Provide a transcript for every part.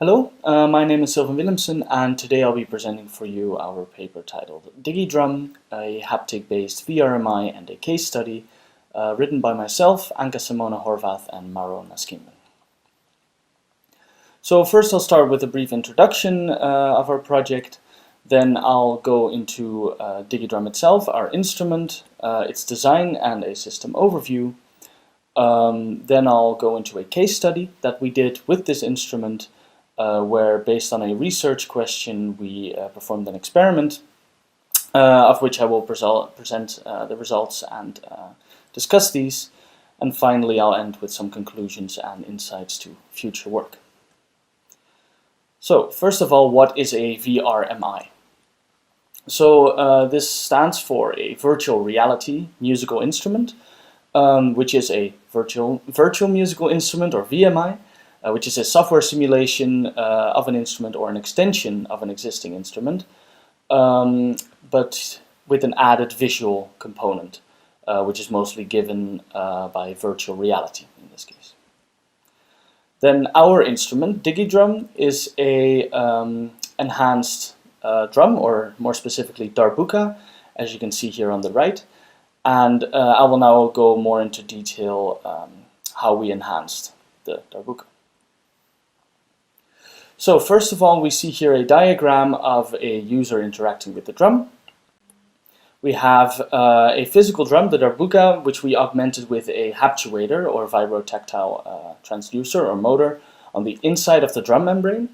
Hello, my name is Silvin Willemsen, and today I'll be presenting for you our paper titled DigiDrum, a haptic-based VRMI and a case study, written by myself, Anca-Simona, Horvath, and Mauro, Nascimben. So first I'll start with a brief introduction of our project, then I'll go into DigiDrum itself, our instrument, its design and a system overview. Then I'll go into a case study that we did with this instrument, where based on a research question we performed an experiment of which I will present the results and discuss these, and finally I'll end with some conclusions and insights to future work. So first of all, what is a VRMI? So this stands for a virtual reality musical instrument, which is a virtual musical instrument, or VMI, which is a software simulation of an instrument or an extension of an existing instrument, but with an added visual component, which is mostly given by virtual reality in this case. Then our instrument, DigiDrum, is a enhanced drum, or more specifically darbuka, as you can see here on the right. And I will now go more into detail how we enhanced the darbuka. So first of all, we see here a diagram of a user interacting with the drum. We have a physical drum, the darbuka, which we augmented with a haptuator or vibrotactile transducer or motor on the inside of the drum membrane,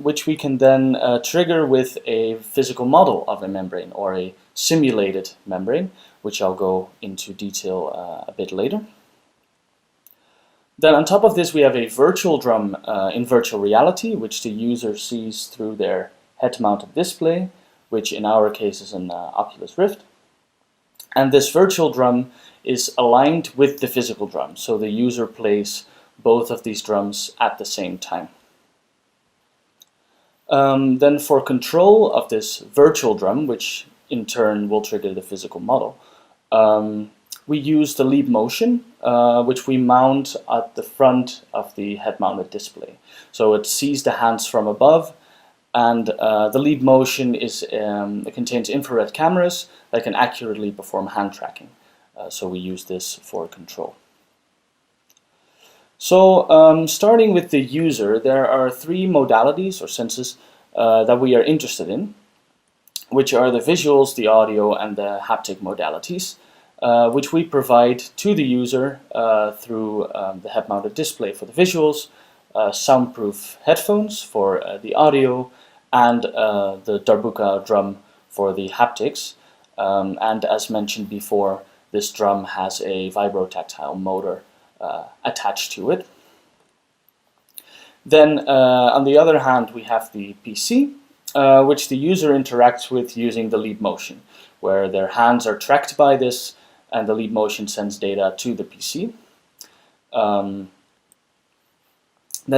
which we can then trigger with a physical model of a membrane or a simulated membrane, which I'll go into detail a bit later. Then on top of this we have a virtual drum in virtual reality, which the user sees through their head-mounted display, which in our case is an Oculus Rift. And this virtual drum is aligned with the physical drum, so the user plays both of these drums at the same time. Then for control of this virtual drum, which in turn will trigger the physical model, we use the leap motion, which we mount at the front of the head-mounted display. So it sees the hands from above, and the leap motion it contains infrared cameras that can accurately perform hand tracking. So we use this for control. So starting with the user, there are three modalities or senses that we are interested in, which are the visuals, the audio, and the haptic modalities, which we provide to the user through the head-mounted display for the visuals, soundproof headphones for the audio, and the darbuka drum for the haptics. And as mentioned before, this drum has a vibrotactile motor attached to it. Then on the other hand, we have the PC, which the user interacts with using the leap motion, where their hands are tracked by this and the leap motion sends data to the PC. Then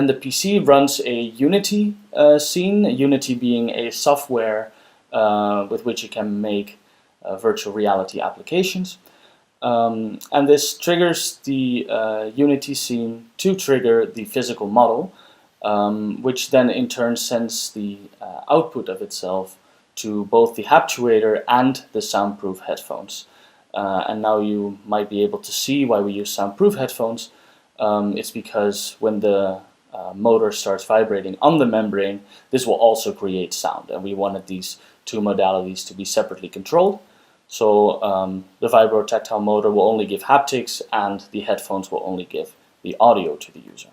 the PC runs a Unity scene, Unity being a software with which you can make virtual reality applications. And this triggers the Unity scene to trigger the physical model, which then in turn sends the output of itself to both the haptuator and the soundproof headphones. And now you might be able to see why we use soundproof headphones. It's because when the motor starts vibrating on the membrane, this will also create sound, and we wanted these two modalities to be separately controlled. So the vibrotactile motor will only give haptics, and the headphones will only give the audio to the user.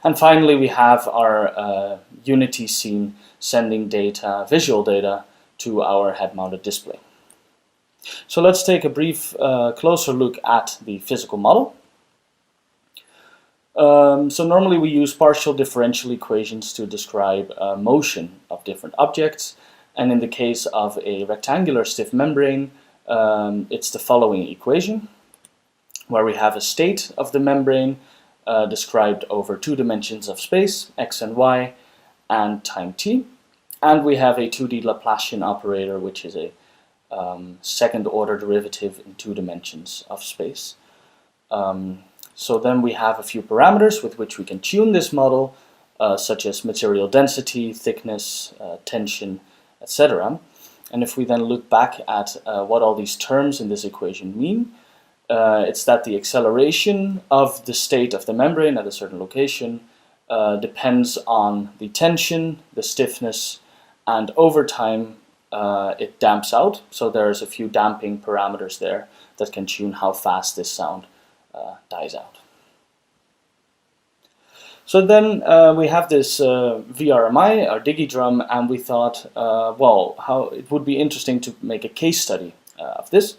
And finally, we have our Unity scene sending data, visual data, to our head-mounted display. So let's take a brief closer look at the physical model. So normally we use partial differential equations to describe motion of different objects, and in the case of a rectangular stiff membrane, it's the following equation, where we have a state of the membrane described over two dimensions of space, x and y, and time t, and we have a 2D Laplacian operator, which is a second order derivative in two dimensions of space. So then we have a few parameters with which we can tune this model, such as material density, thickness, tension, etc. And if we then look back at what all these terms in this equation mean, it's that the acceleration of the state of the membrane at a certain location depends on the tension, the stiffness, and over time it damps out. So there's a few damping parameters there that can tune how fast this sound dies out. So then we have this VRMI, our DigiDrum, and we thought, well, how it would be interesting to make a case study of this,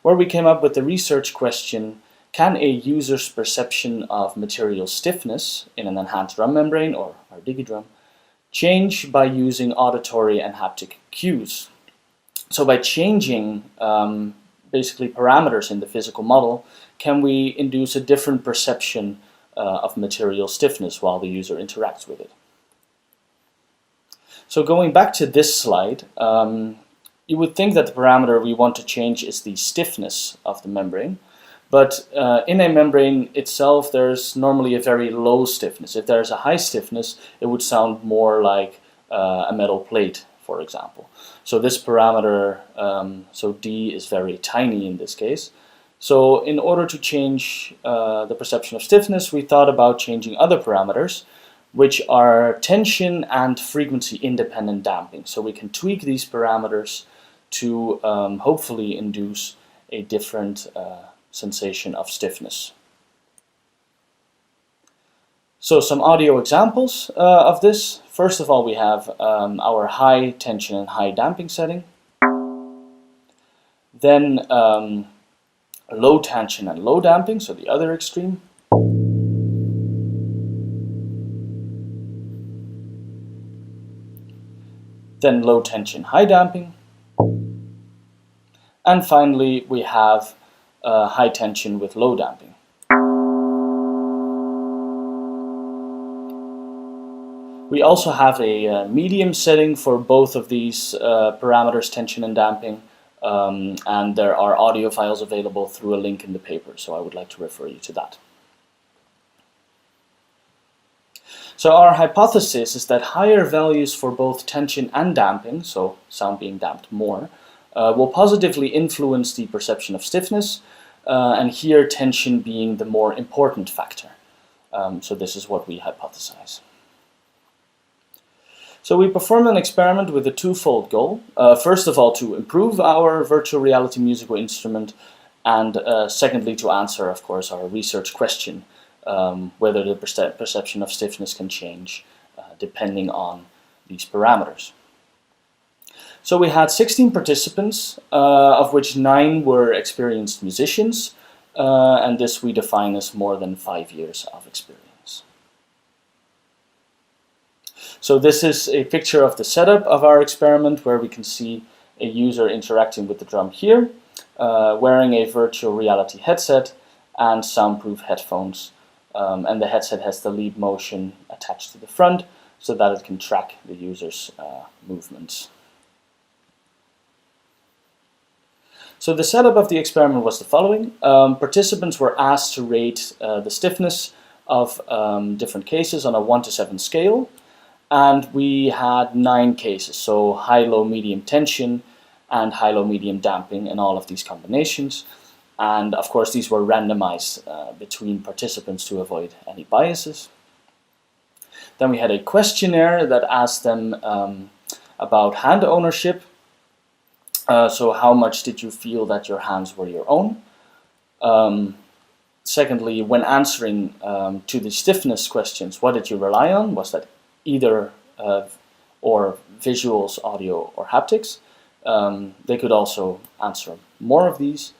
where we came up with the research question: can a user's perception of material stiffness in an enhanced drum membrane, or our DigiDrum, change by using auditory and haptic cues? So by changing basically parameters in the physical model, can we induce a different perception of material stiffness while the user interacts with it? So going back to this slide, you would think that the parameter we want to change is the stiffness of the membrane, but in a membrane itself there's normally a very low stiffness. If there's a high stiffness, it would sound more like a metal plate, for example. So this parameter, so D, is very tiny in this case. So in order to change the perception of stiffness, we thought about changing other parameters, which are tension and frequency independent damping. So we can tweak these parameters to hopefully induce a different sensation of stiffness. So some audio examples of this. First of all, we have our high tension and high damping setting. Then low tension and low damping, so the other extreme. Then low tension, high damping. And finally, we have high tension with low damping. We also have a medium setting for both of these parameters, tension and damping, and there are audio files available through a link in the paper, so I would like to refer you to that. So our hypothesis is that higher values for both tension and damping, so sound being damped more, will positively influence the perception of stiffness, and here tension being the more important factor. So this is what we hypothesize. So we performed an experiment with a twofold goal. First of all, to improve our virtual reality musical instrument, and secondly, to answer, of course, our research question, whether the perception of stiffness can change depending on these parameters. So we had 16 participants, of which 9 were experienced musicians, and this we define as more than 5 years of experience. So this is a picture of the setup of our experiment, where we can see a user interacting with the drum here, wearing a virtual reality headset and soundproof headphones. And the headset has the lead motion attached to the front so that it can track the user's movements. So the setup of the experiment was the following. Participants were asked to rate the stiffness of different cases on a 1 to 7 scale. And we had 9 cases, so high, low, medium tension and high, low, medium damping in all of these combinations. And of course these were randomized between participants to avoid any biases. Then we had a questionnaire that asked them about hand ownership. So how much did you feel that your hands were your own? Secondly, when answering to the stiffness questions, what did you rely on? Was that either or visuals, audio, or haptics? They could also answer more of these.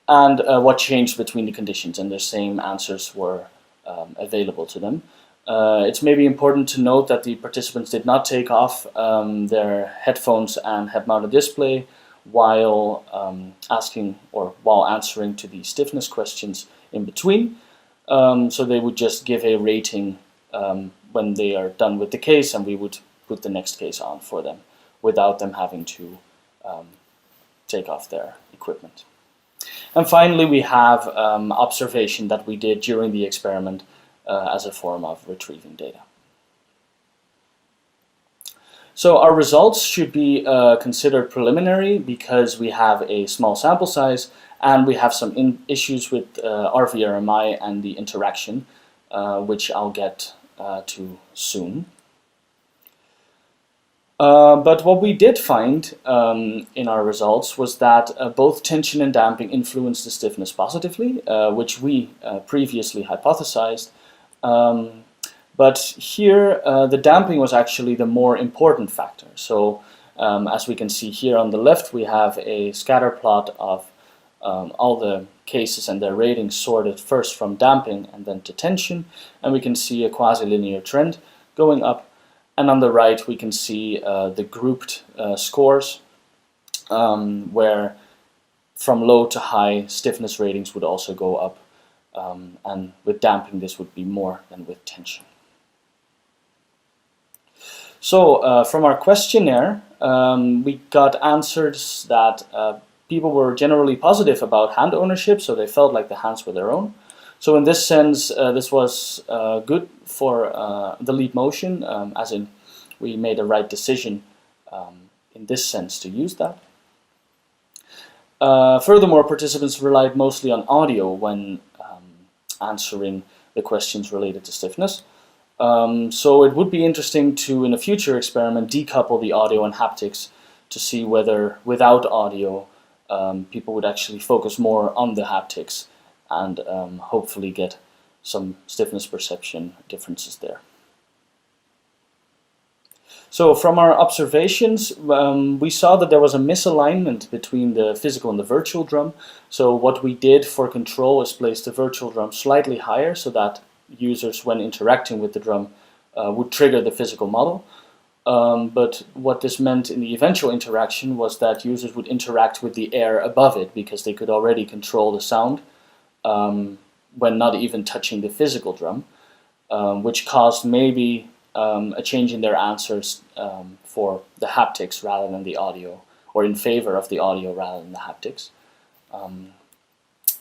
And what changed between the conditions, and the same answers were available to them. It's maybe important to note that the participants did not take off their headphones and head-mounted display while while answering to the stiffness questions in between. So they would just give a rating when they are done with the case, and we would put the next case on for them without them having to take off their equipment. And finally, we have observation that we did during the experiment as a form of retrieving data. So our results should be considered preliminary because we have a small sample size and we have some issues with RVRMI and the interaction, which I'll get to soon. But what we did find in our results was that both tension and damping influence the stiffness positively, which we previously hypothesized. But here, the damping was actually the more important factor. So, as we can see here on the left, we have a scatter plot of all the cases and their ratings sorted first from damping and then to tension. And we can see a quasi-linear trend going up. And on the right, we can see the grouped scores, where from low to high, stiffness ratings would also go up. And with damping, this would be more than with tension. So from our questionnaire, we got answers that people were generally positive about hand ownership, so they felt like the hands were their own. So in this sense, this was good for the lead motion, as in we made a right decision in this sense to use that. Furthermore, participants relied mostly on audio when answering the questions related to stiffness. So it would be interesting to, in a future experiment, decouple the audio and haptics to see whether without audio people would actually focus more on the haptics and hopefully get some stiffness perception differences there. So from our observations, we saw that there was a misalignment between the physical and the virtual drum. So what we did for control is place the virtual drum slightly higher so that users, when interacting with the drum, would trigger the physical model. But what this meant in the eventual interaction was that users would interact with the air above it because they could already control the sound when not even touching the physical drum, which caused maybe a change in their answers for the haptics rather than the audio, or in favor of the audio rather than the haptics.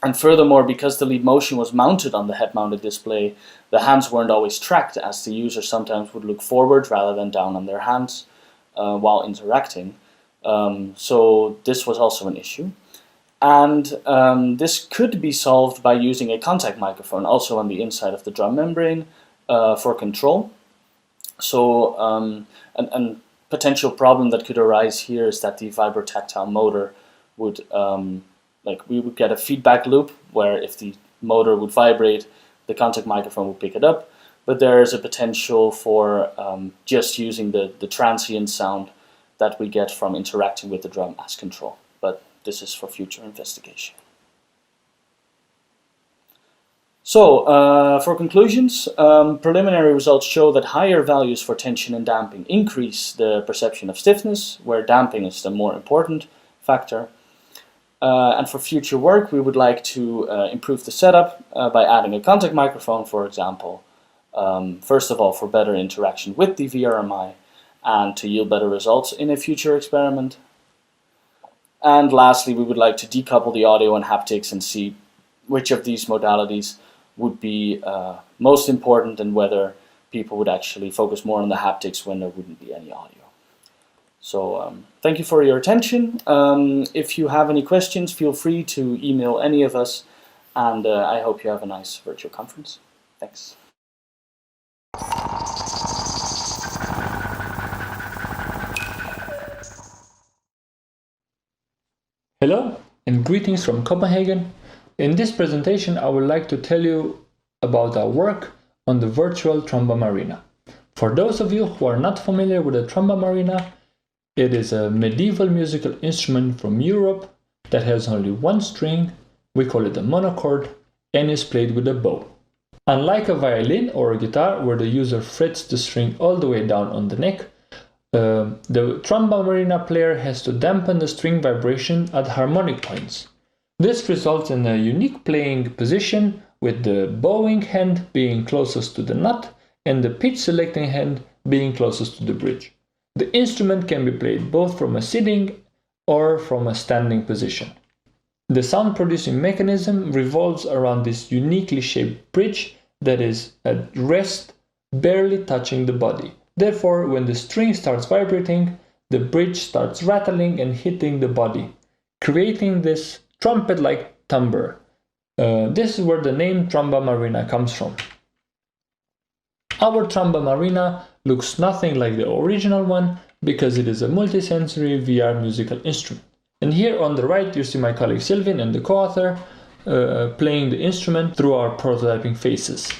And furthermore, because the lead motion was mounted on the head-mounted display, the hands weren't always tracked, as the user sometimes would look forward rather than down on their hands while interacting. So this was also an issue. And this could be solved by using a contact microphone, also on the inside of the drum membrane, for control. So a potential problem that could arise here is that the vibrotactile motor would we would get a feedback loop where if the motor would vibrate, the contact microphone would pick it up, but there is a potential for just using the transient sound that we get from interacting with the drum as control. But this is for future investigation. So, for conclusions, preliminary results show that higher values for tension and damping increase the perception of stiffness, where damping is the more important factor. And for future work, we would like to improve the setup by adding a contact microphone, for example. First of all, for better interaction with the VRMI and to yield better results in a future experiment. And lastly, we would like to decouple the audio and haptics and see which of these modalities would be most important and whether people would actually focus more on the haptics when there wouldn't be any audio. So thank you for your attention. If you have any questions, feel free to email any of us, and I hope you have a nice virtual conference. Thanks. Hello and greetings from Copenhagen. In this presentation, I would like to tell you about our work on the virtual tromba marina. For those of you who are not familiar with the tromba marina, it is a medieval musical instrument from Europe that has only one string, we call it a monochord, and is played with a bow. Unlike a violin or a guitar where the user frets the string all the way down on the neck, the tromba marina player has to dampen the string vibration at harmonic points. This results in a unique playing position with the bowing hand being closest to the nut and the pitch selecting hand being closest to the bridge. The instrument can be played both from a sitting or from a standing position. The sound producing mechanism revolves around this uniquely shaped bridge that is at rest, barely touching the body. Therefore, when the string starts vibrating, the bridge starts rattling and hitting the body, creating this trumpet-like timbre. This is where the name tromba marina comes from. Our tromba marina looks nothing like the original one because it is a multisensory VR musical instrument. And here on the right you see my colleague Silvin and the co-author playing the instrument through our prototyping phases.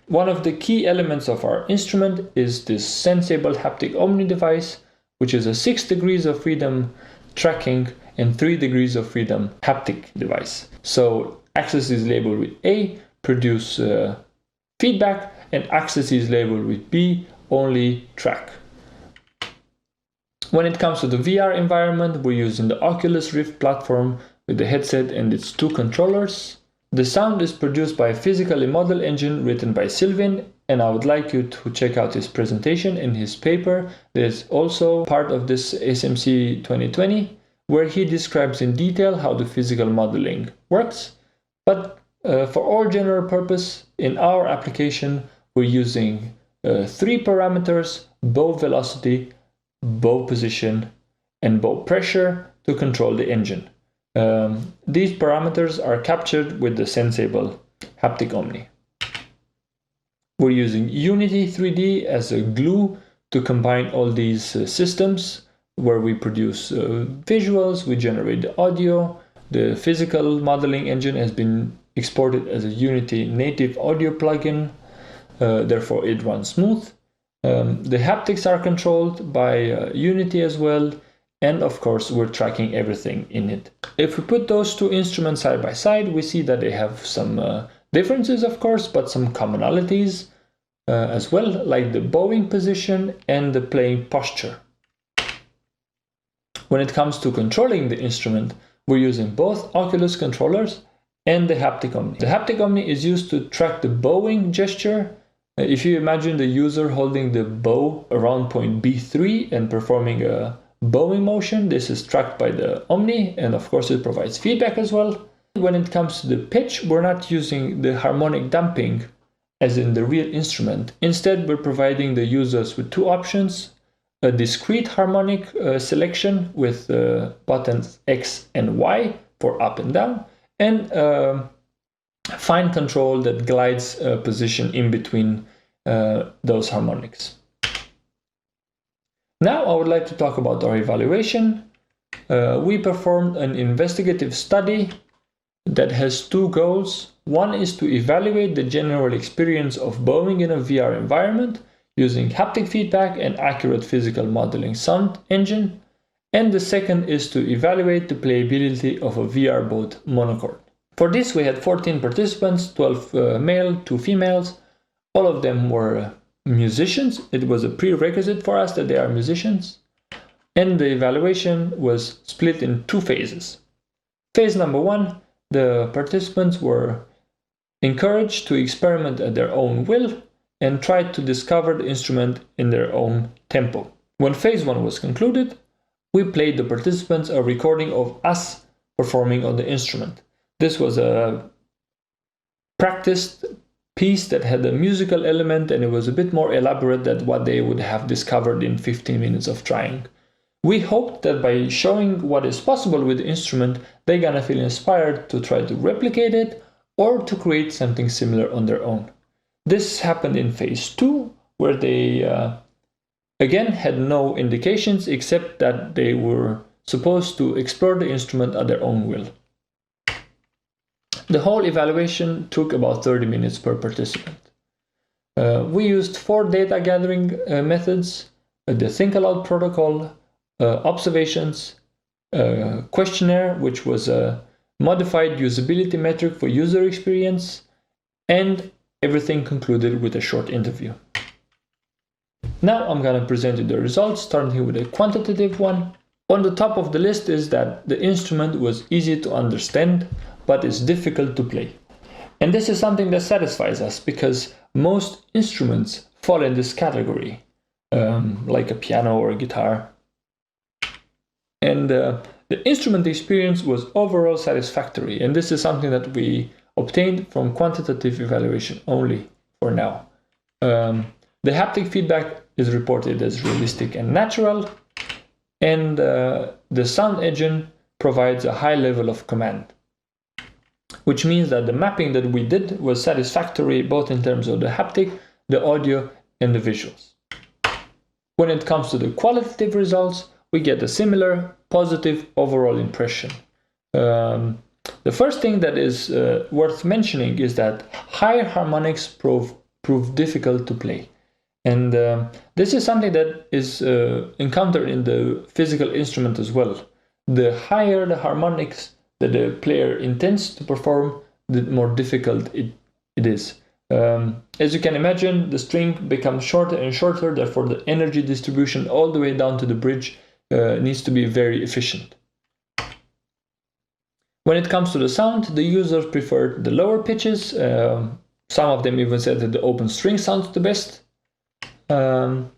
One of the key elements of our instrument is this sensible haptic omni device, which is a 6 degrees of freedom tracking and 3 degrees of freedom haptic device. So axis is labeled with A, produce feedback, and axis is labeled with B, only track. When it comes to the VR environment, we're using the Oculus Rift platform with the headset and its 2 controllers. The sound is produced by a physically model engine written by Silvin, and I would like you to check out his presentation in his paper that is also part of this SMC 2020, where he describes in detail how the physical modeling works. But for all general purpose, in our application, we're using 3 parameters: bow velocity, bow position, and bow pressure to control the engine. These parameters are captured with the sensible haptic omni. We're using Unity 3D as a glue to combine all these systems, where we produce visuals, we generate the audio. The physical modeling engine has been exported as a Unity native audio plugin, therefore it runs smooth. The haptics are controlled by Unity as well, and of course we're tracking everything in it. If we put those 2 instruments side by side, we see that they have some differences, of course, but some commonalities as well, like the bowing position and the playing posture. When it comes to controlling the instrument, we're using both Oculus controllers and the haptic omni. The haptic omni is used to track the bowing gesture. If you imagine the user holding the bow around point B3 and performing a bowing motion, this is tracked by the omni, and of course it provides feedback as well. When it comes to the pitch, we're not using the harmonic damping as in the real instrument. Instead, we're providing the users with 2 options: a discrete harmonic selection with buttons X and Y for up and down, and fine control that glides position in between those harmonics. Now I would like to talk about our evaluation. We performed an investigative study that has 2 goals. One is to evaluate the general experience of bowing in a VR environment using haptic feedback and accurate physical modeling sound engine. And the second is to evaluate the playability of a VR boat monochord. For this we had 14 participants, 12 male, 2 females. All of them were musicians. It was a prerequisite for us that they are musicians. And the evaluation was split in 2 phases. Phase number 1, the participants were encouraged to experiment at their own will and tried to discover the instrument in their own tempo. When phase 1 was concluded, we played the participants a recording of us performing on the instrument. This was a practiced piece that had a musical element, and it was a bit more elaborate than what they would have discovered in 15 minutes of trying. We hoped that by showing what is possible with the instrument, they're gonna feel inspired to try to replicate it or to create something similar on their own. This happened in phase 2, where they again had no indications except that they were supposed to explore the instrument at their own will. The whole evaluation took about 30 minutes per participant. We used 4 data gathering methods: the Think Aloud protocol, observations, questionnaire, which was a modified usability metric for user experience, and everything concluded with a short interview. Now I'm going to present you the results, starting with a quantitative one. On the top of the list is that the instrument was easy to understand, but is difficult to play. And this is something that satisfies us, because most instruments fall in this category, like a piano or a guitar. And the The instrument experience was overall satisfactory, and this is something that we obtained from quantitative evaluation only for now. The haptic feedback is reported as realistic and natural, and the sound engine provides a high level of command, which means that the mapping that we did was satisfactory both in terms of the haptic, the audio, and the visuals. When it comes to the qualitative results, we get a similar positive overall impression. The first thing that is worth mentioning is that higher harmonics prove difficult to play. And this is something that is encountered in the physical instrument as well. The higher the harmonics that the player intends to perform, the more difficult it is. As you can imagine, the string becomes shorter and shorter, therefore the energy distribution all the way down to the bridge needs to be very efficient. When it comes to the sound, the users prefer the lower pitches. Some of them even said that the open string sounds the best. And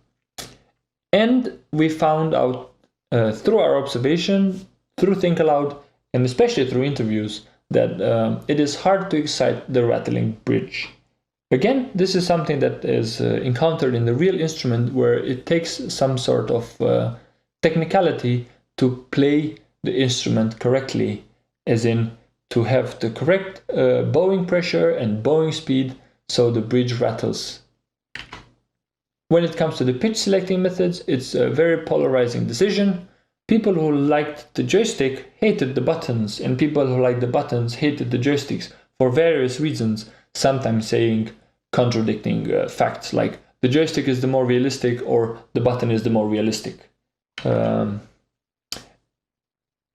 we found out through our observation, through Think Aloud, and especially through interviews, that it is hard to excite the rattling bridge. Again, this is something that is encountered in the real instrument, where it takes some sort of technicality to play the instrument correctly, as in to have the correct bowing pressure and bowing speed so the bridge rattles. When it comes to the pitch selecting methods, it's a very polarizing decision. People who liked the joystick hated the buttons, and people who liked the buttons hated the joysticks for various reasons, sometimes saying contradicting facts like the joystick is the more realistic or the button is the more realistic.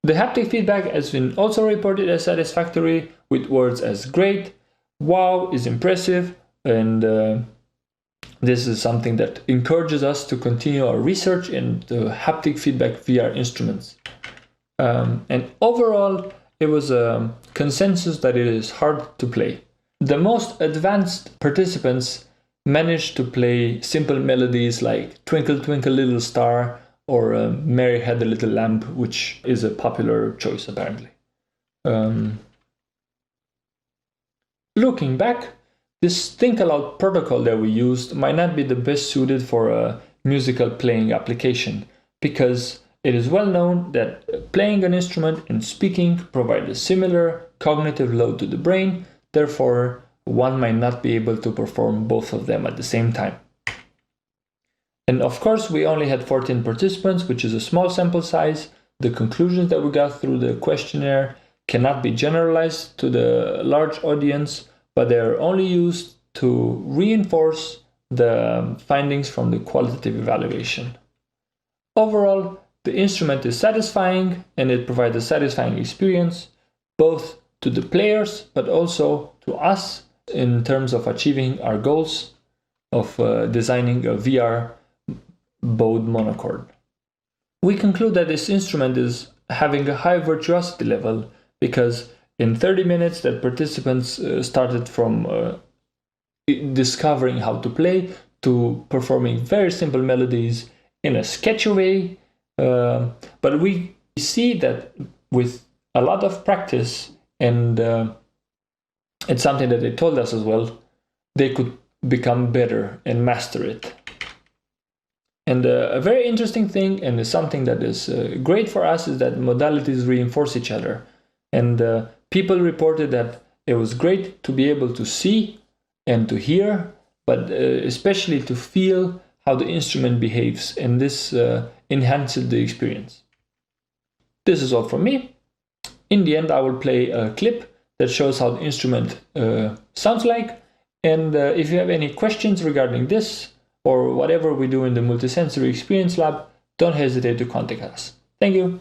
The haptic feedback has been also reported as satisfactory, with words as great, wow is impressive, and this is something that encourages us to continue our research in the haptic feedback VR instruments. And overall, it was a consensus that it is hard to play. The most advanced participants managed to play simple melodies like Twinkle Twinkle Little Star or Mary Had a Little Lamb, which is a popular choice apparently. Looking back, this Think Aloud protocol that we used might not be the best suited for a musical playing application, because it is well known that playing an instrument and speaking provide a similar cognitive load to the brain, therefore one might not be able to perform both of them at the same time. And of course, we only had 14 participants, which is a small sample size. The conclusions that we got through the questionnaire cannot be generalized to the large audience, but they are only used to reinforce the findings from the qualitative evaluation. Overall, the instrument is satisfying, and it provides a satisfying experience, both to the players, but also to us in terms of achieving our goals of designing a VR bowed monochord. We conclude that this instrument is having a high virtuosity level, because in 30 minutes that participants started from discovering how to play to performing very simple melodies in a sketchy way. But we see that with a lot of practice, and it's something that they told us as well, they could become better and master it. And a very interesting thing, and something that is great for us, is that modalities reinforce each other. And people reported that it was great to be able to see and to hear, but especially to feel how the instrument behaves, and this enhances the experience. This is all from me. In the end, I will play a clip that shows how the instrument sounds like, and if you have any questions regarding this or whatever we do in the Multisensory Experience Lab, don't hesitate to contact us. Thank you.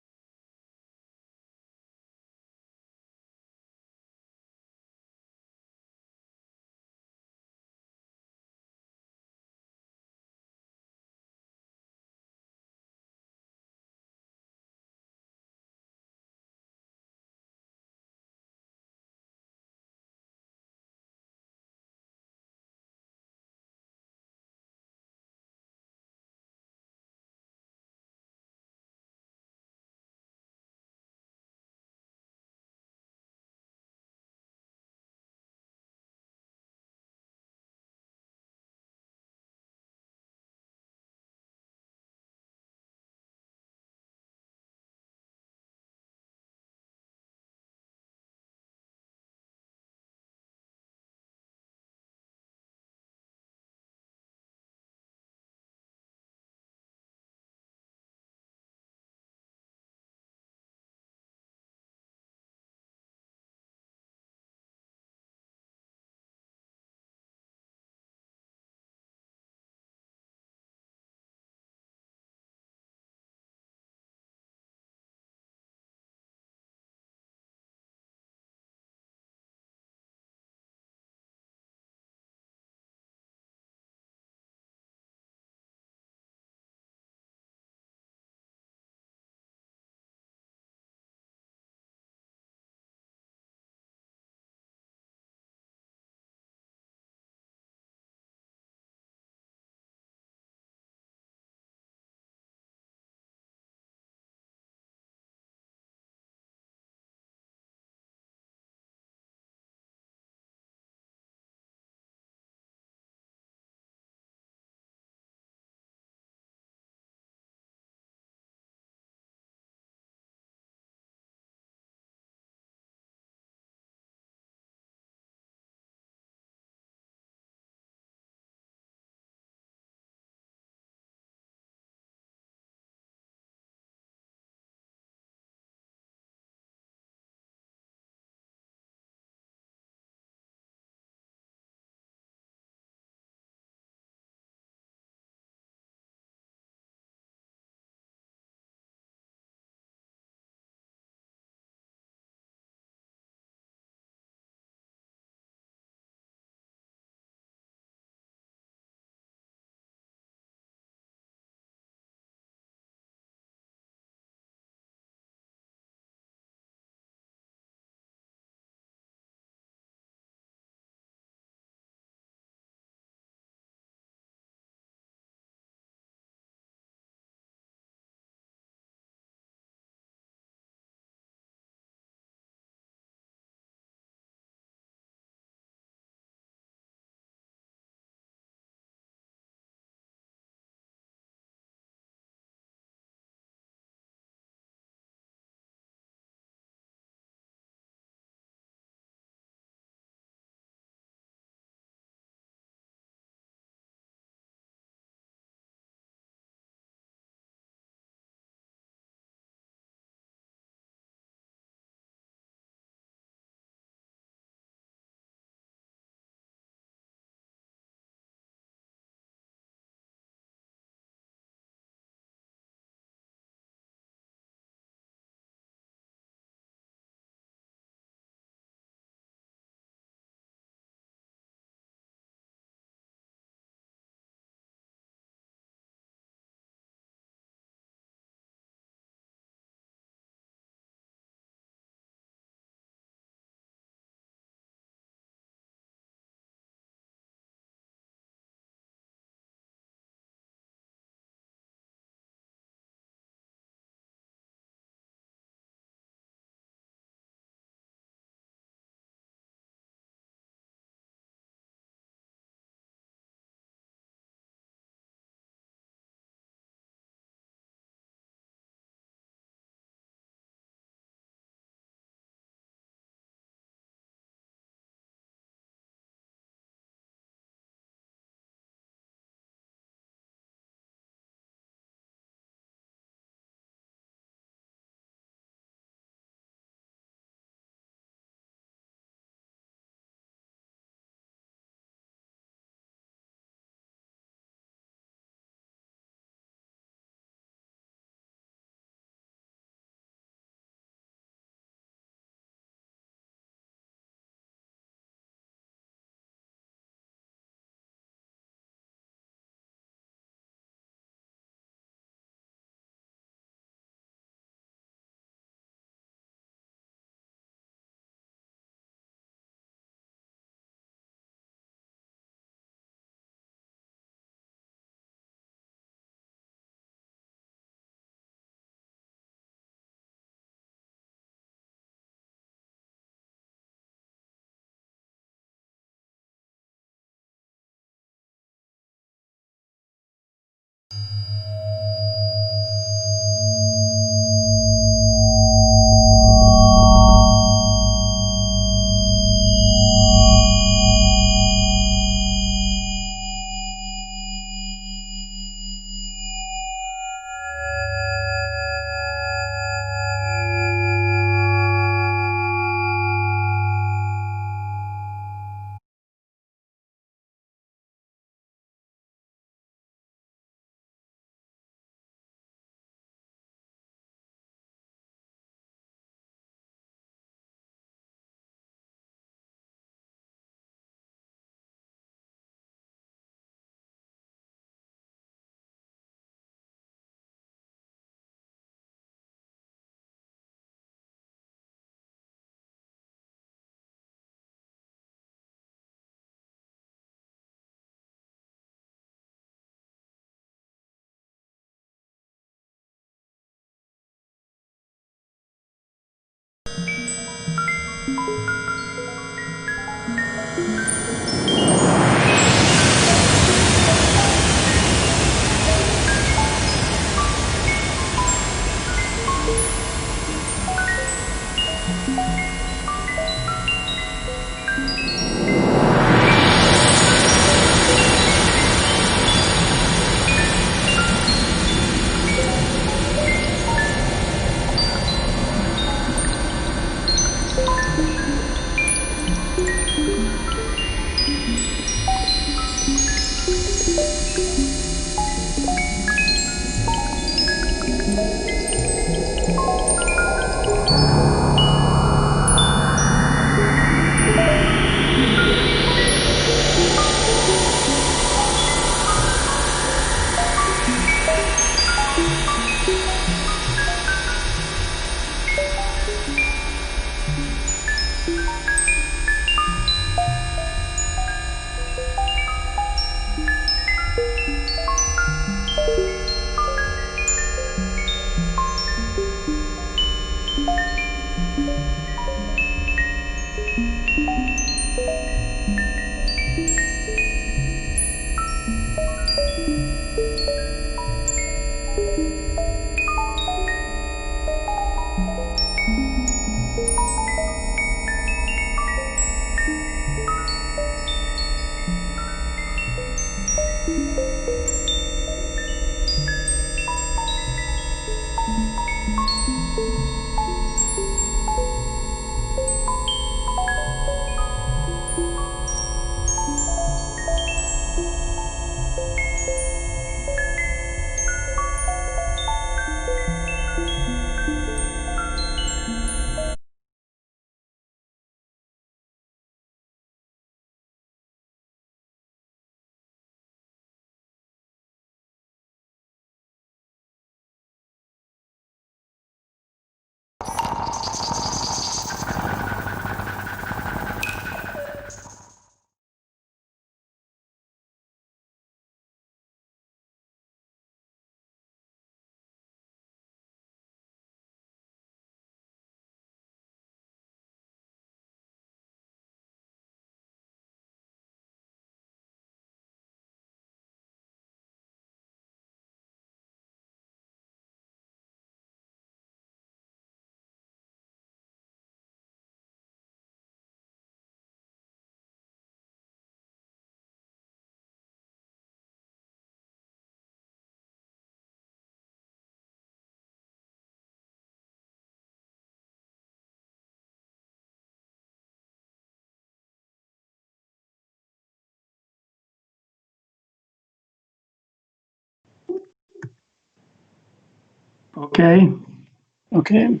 Okay.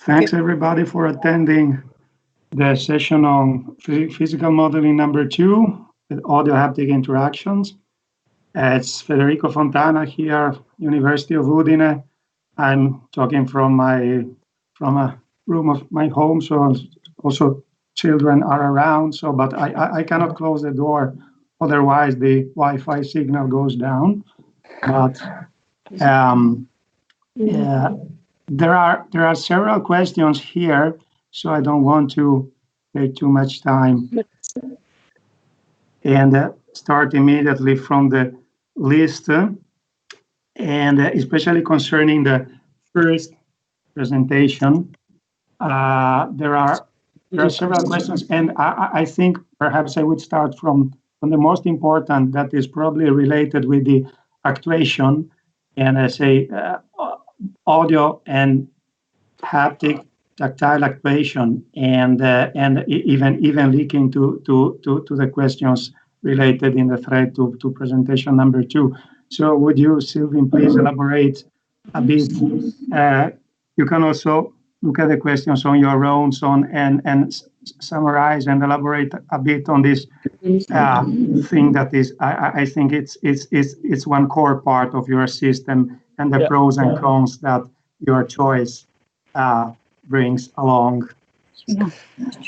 Thanks everybody for attending the session on physical modeling number 2 with audio-haptic interactions. It's Federico Fontana here, University of Udine. I'm talking from a room of my home, so also children are around. So, but I cannot close the door, otherwise the Wi-Fi signal goes down. But there are several questions here, so I don't want to take too much time. And start immediately from the list, and especially concerning the first presentation, there are several questions, and I think perhaps I would start from the most important, that is probably related with the actuation, and I say audio and haptic tactile actuation, and even linking to the questions related in the thread to presentation number 2. So would you, Silvin, please elaborate a bit? You can also look at the questions on your own, and summarize and elaborate a bit on this thing that is, I think it's one core part of your system, and the pros and cons that your choice brings along.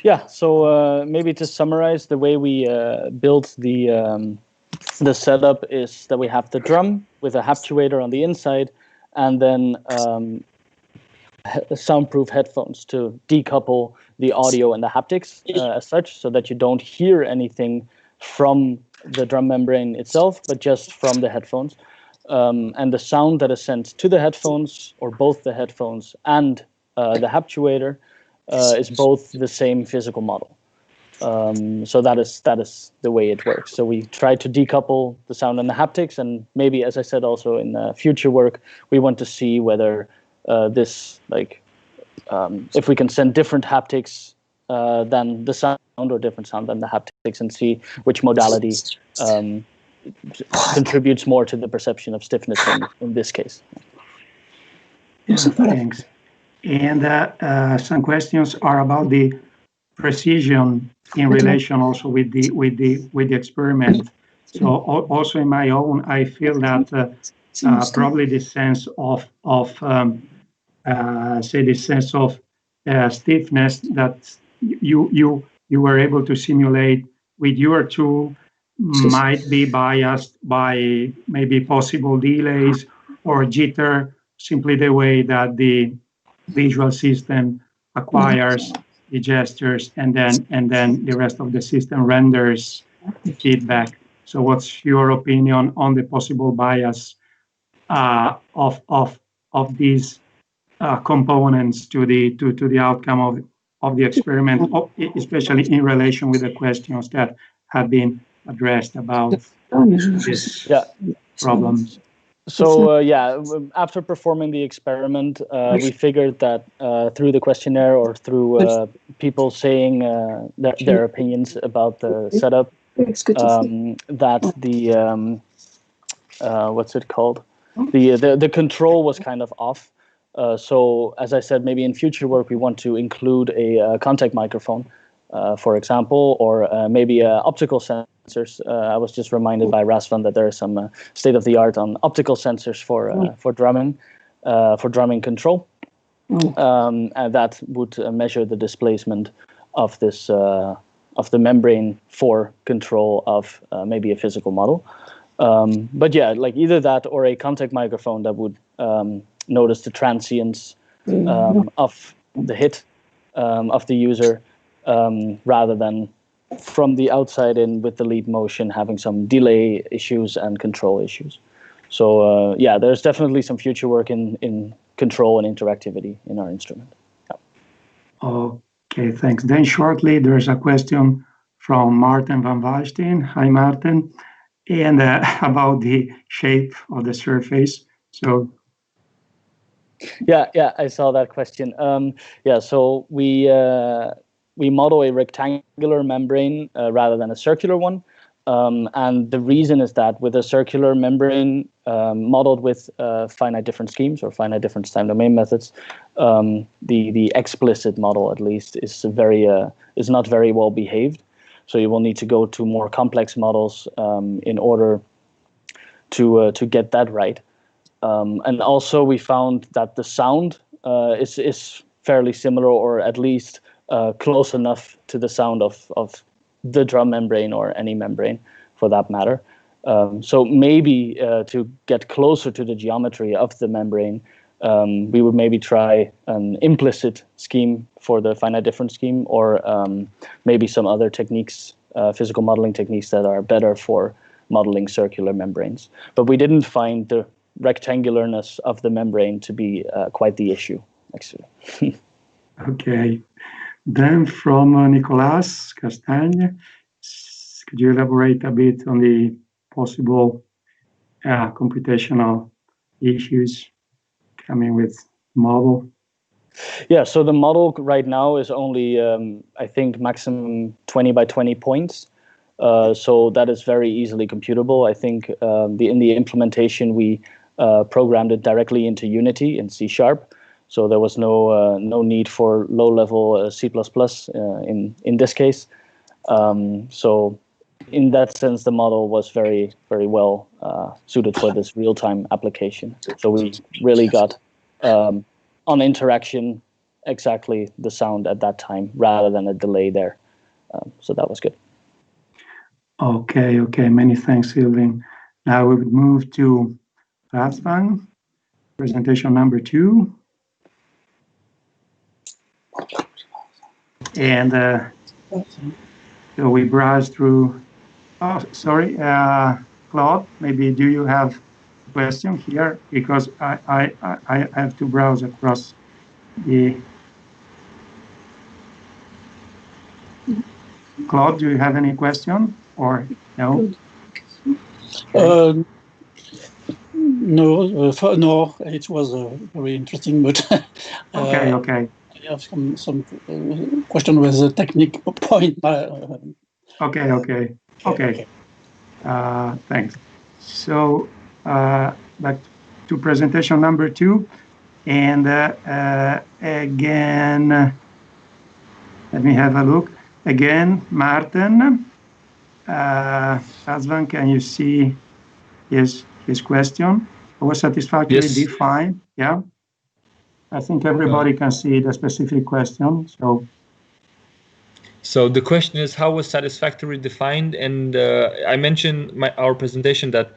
Yeah, so maybe to summarize, the way we built the setup is that we have the drum with a actuator on the inside, and then soundproof headphones to decouple the audio and the haptics as such, so that you don't hear anything from the drum membrane itself, but just from the headphones. And the sound that is sent to the headphones, or both the headphones and the actuator, is both the same physical model. So that is the way it works. So we try to decouple the sound and the haptics, and maybe, as I said, also in future work, we want to see whether this, like, if we can send different haptics than the sound, or different sound than the haptics, and see which modality contributes more to the perception of stiffness in this case. Thanks. And some questions are about the precision in relation also with the experiment. So also in my own, I feel that probably the sense of say the sense of stiffness that you were able to simulate with your tool might be biased by maybe possible delays or jitter, simply the way that the visual system acquires the gestures, and then the rest of the system renders the feedback. So what's your opinion on the possible bias of these components to the outcome of the experiment, especially in relation with the questions that have been addressed about this problem? So after performing the experiment, we figured that through the questionnaire, or through people saying their opinions about the setup, It's good to see. that the what's it called? The control was kind of off. So as I said, maybe in future work we want to include a contact microphone, for example, or maybe optical sensors. I was just reminded by Razvan that there is some state of the art on optical sensors for drumming control, and that would measure the displacement of this of the membrane for control of maybe a physical model. But yeah, like either that or a contact microphone that would notice the transients of the hit of the user, rather than from the outside in with the lead motion having some delay issues and control issues. So yeah, there's definitely some future work in control and interactivity in our instrument. Yeah. Okay, thanks. Then shortly, there's a question from Martin van Waalstein. Hi, Martin. And about the shape of the surface. So yeah, I saw that question. Yeah, so we model a rectangular membrane rather than a circular one, and the reason is that with a circular membrane modeled with finite difference schemes or finite difference time domain methods, the explicit model at least is not very well behaved. So you will need to go to more complex models in order to get that right. And also we found that the sound is fairly similar, or at least close enough to the sound of the drum membrane or any membrane for that matter. So maybe to get closer to the geometry of the membrane, we would maybe try an implicit scheme for the finite difference scheme, or maybe some other techniques, physical modeling techniques that are better for modeling circular membranes. But we didn't find the rectangularness of the membrane to be quite the issue, actually. Okay. Then from Nicolas Castagne, could you elaborate a bit on the possible computational issues coming with model? Yeah, so the model right now is only, I think, maximum 20 by 20 points. So that is very easily computable. I think in the implementation, we programmed it directly into Unity in C#. So there was no need for low-level C++ in this case. So in that sense, the model was very, very well suited for this real-time application. So we really got on interaction exactly the sound at that time rather than a delay there. So that was good. Okay. Many thanks, Silvin. Now we would move to Razvan, presentation number 2. And so we browse through. Oh, sorry, Claude. Maybe do you have a question here? Because I have to browse across the. Claude, do you have any question or no? No, it was very interesting, but okay. I have some question with the technique point. Okay. Thanks. So back to presentation number 2, and again, let me have a look. Again, Martin, Razvan, can you see his question? Was satisfactorily defined? Yeah. I think everybody can see the specific question. So the question is, how was satisfactory defined? And I mentioned our presentation that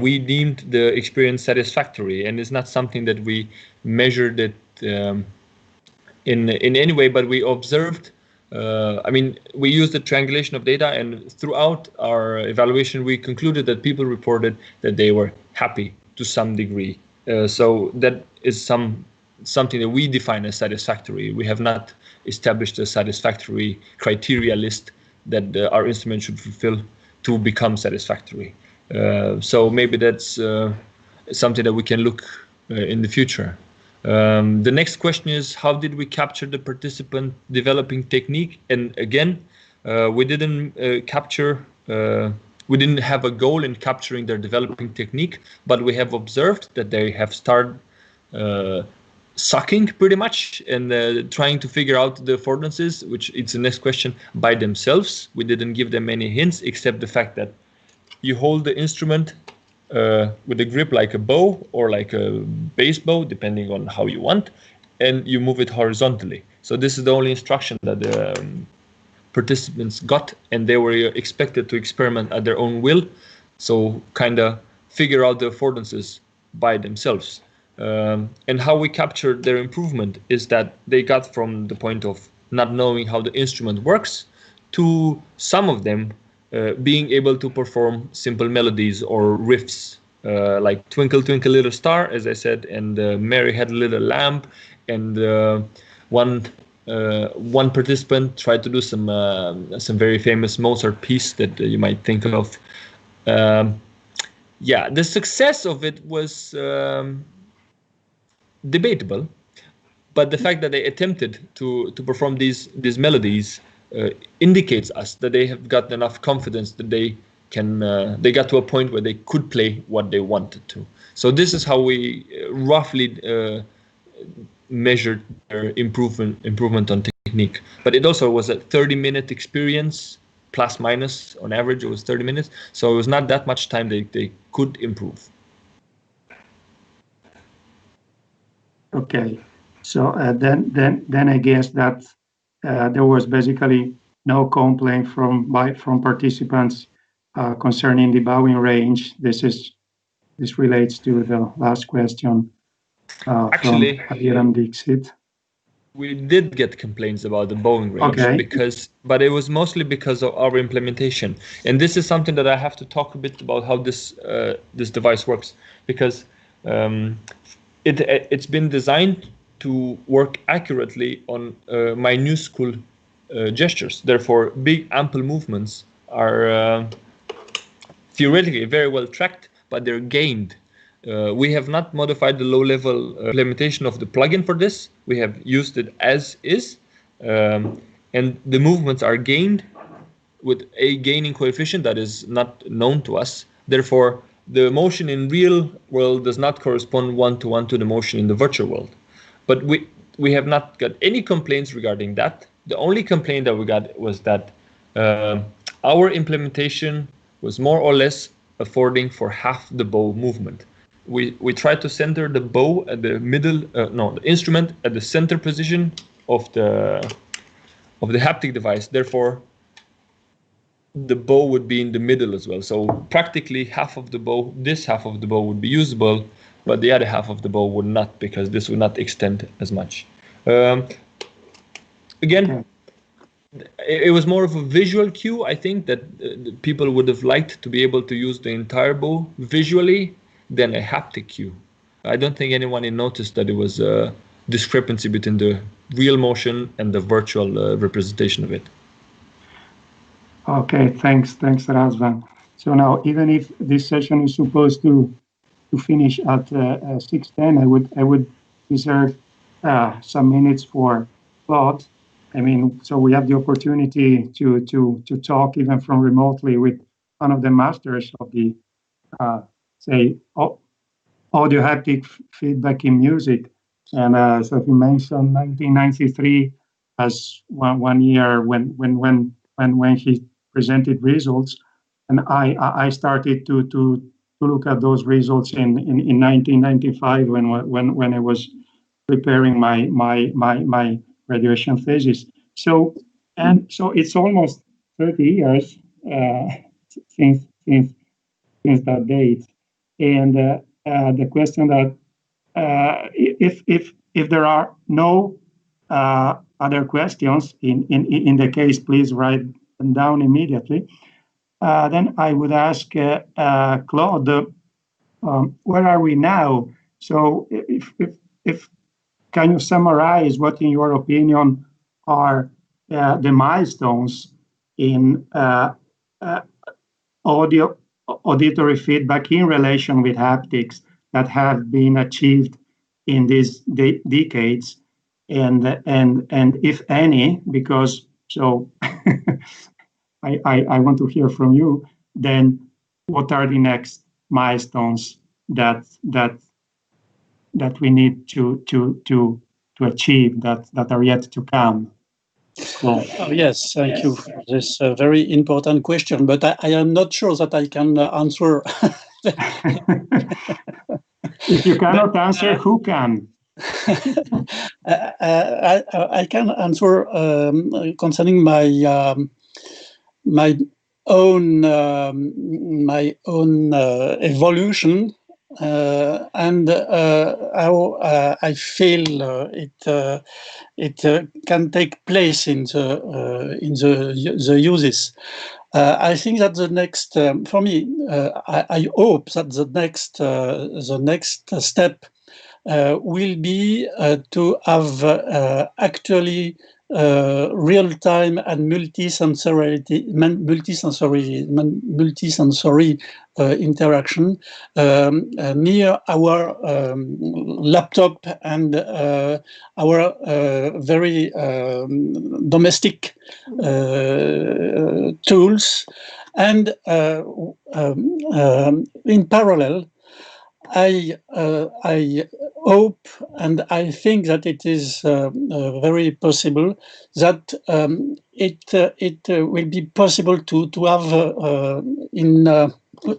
we deemed the experience satisfactory, and it's not something that we measured it in any way, but we observed. We used the triangulation of data, and throughout our evaluation, we concluded that people reported that they were happy to some degree. So that is something that we define as satisfactory. We have not established a satisfactory criteria list that our instrument should fulfill to become satisfactory. So maybe that's something that we can look in the future. The next question is, how did we capture the participant developing technique? And again, we didn't capture we didn't have a goal in capturing their developing technique, but we have observed that they have started sucking pretty much and trying to figure out the affordances, which it's the next question, by themselves. We didn't give them any hints except the fact that you hold the instrument with a grip like a bow or like a bass bow, depending on how you want, and you move it horizontally. So this is the only instruction that the participants got, and they were expected to experiment at their own will, so kind of figure out the affordances by themselves. And how we captured their improvement is that they got from the point of not knowing how the instrument works to some of them being able to perform simple melodies or riffs, like Twinkle Twinkle Little Star, as I said, and Mary Had a Little Lamp, and one participant tried to do some very famous Mozart piece that you might think of. Yeah, the success of it was debatable, but the fact that they attempted to perform these melodies indicates us that they have got enough confidence that they got to a point where they could play what they wanted to. So this is how we roughly measured their improvement on technique. But it also was a 30-minute experience, plus minus on average. It was 30 minutes, so it was not that much time they could improve. Okay, so then I guess that there was basically no complaint from participants concerning the bowing range. This relates to the last question Actually, from Adhiram Dixit. We did get complaints about the bowing range, okay, but it was mostly because of our implementation. And this is something that I have to talk a bit about how this device works, because it's been designed to work accurately on minuscule gestures. Therefore, big ample movements are theoretically very well tracked, but they're gained. We have not modified the low-level implementation of the plugin for this. We have used it as is, and the movements are gained with a gaining coefficient that is not known to us. Therefore, the motion in real world does not correspond one-to-one to the motion in the virtual world. But we have not got any complaints regarding that. The only complaint that we got was that our implementation was more or less affording for half the bow movement. We tried to center the bow at the middle, the instrument at the center position of the haptic device. Therefore, the bow would be in the middle as well. So practically half of the bow, this half of the bow would be usable, but the other half of the bow would not, because this would not extend as much. Again, it was more of a visual cue. I think that people would have liked to be able to use the entire bow visually than a haptic cue. I don't think anyone noticed that it was a discrepancy between the real motion and the virtual representation of it. Okay, thanks, Razvan. So now, even if this session is supposed to finish at 6:10, I would reserve some minutes for Claude. I mean, so we have the opportunity to talk even from remotely with one of the masters of the say audio-haptic feedback in music. And so he mentioned 1993 as one year when he presented results, and I started to look at those results in 1995 when I was preparing my graduation thesis. So it's almost 30 years since that date. And the question that if there are no other questions in the case, please write them down immediately. Then I would ask Claude, where are we now? So if can you summarize what, in your opinion, are the milestones in auditory feedback in relation with haptics that have been achieved in these decades, and if any, because so I want to hear from you. Then, what are the next milestones that we need to achieve that are yet to come? Cool. Oh, yes, thank you for this very important question, but I am not sure that I can answer. If you cannot answer, who can? I can answer concerning my own evolution and how I feel it can take place in the uses. I think that the next, for me, I hope that the next step will be to have actually real-time and multisensory interaction near our laptop and our very domestic tools, and in parallel, I hope and I think that it is very possible that it will be possible to have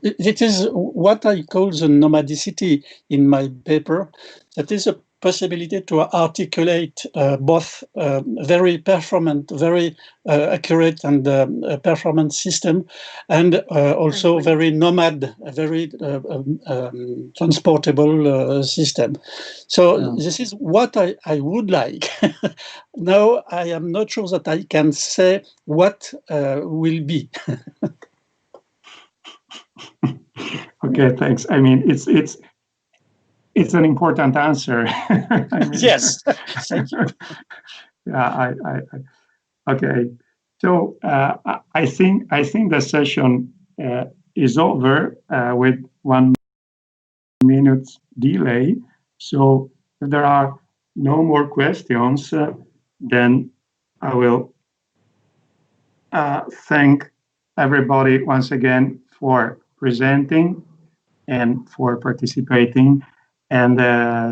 it is what I call the nomadicity in my paper. That is a possibility to articulate both very performant, very accurate and performant system, and also very nomad, very transportable system. So this is what I would like. Now I am not sure that I can say what will be. Okay, thanks. I mean, it's an important answer. I mean, yes, thank you. Yeah, okay. So I think the session is over with 1 minute delay. So if there are no more questions, then I will thank everybody once again for presenting and for participating. And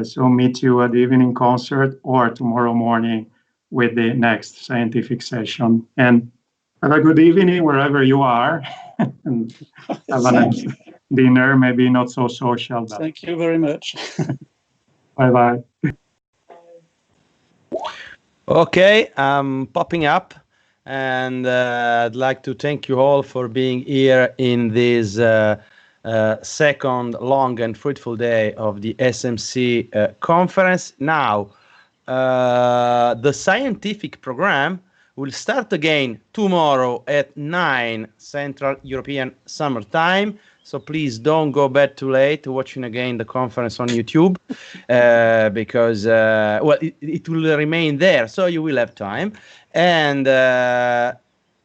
so meet you at the evening concert or tomorrow morning with the next scientific session. And have a good evening wherever you are. And have a nice dinner, maybe not so social. But thank you very much. bye-bye. Okay, I'm popping up, and I'd like to thank you all for being here in this second long and fruitful day of the SMC conference. Now, the scientific program will start again tomorrow at 9 Central European Summer Time. So please don't go bed too late watching again the conference on YouTube, because, well, it will remain there, so you will have time. And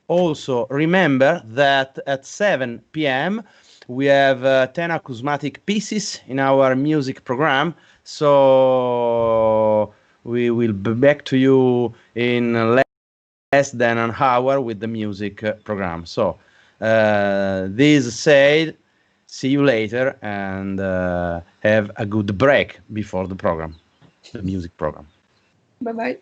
also remember that at 7 p.m. we have 10 acousmatic pieces in our music program. So we will be back to you in less than an hour with the music program. So this said, see you later, and have a good break before the program, the music program. Bye-bye.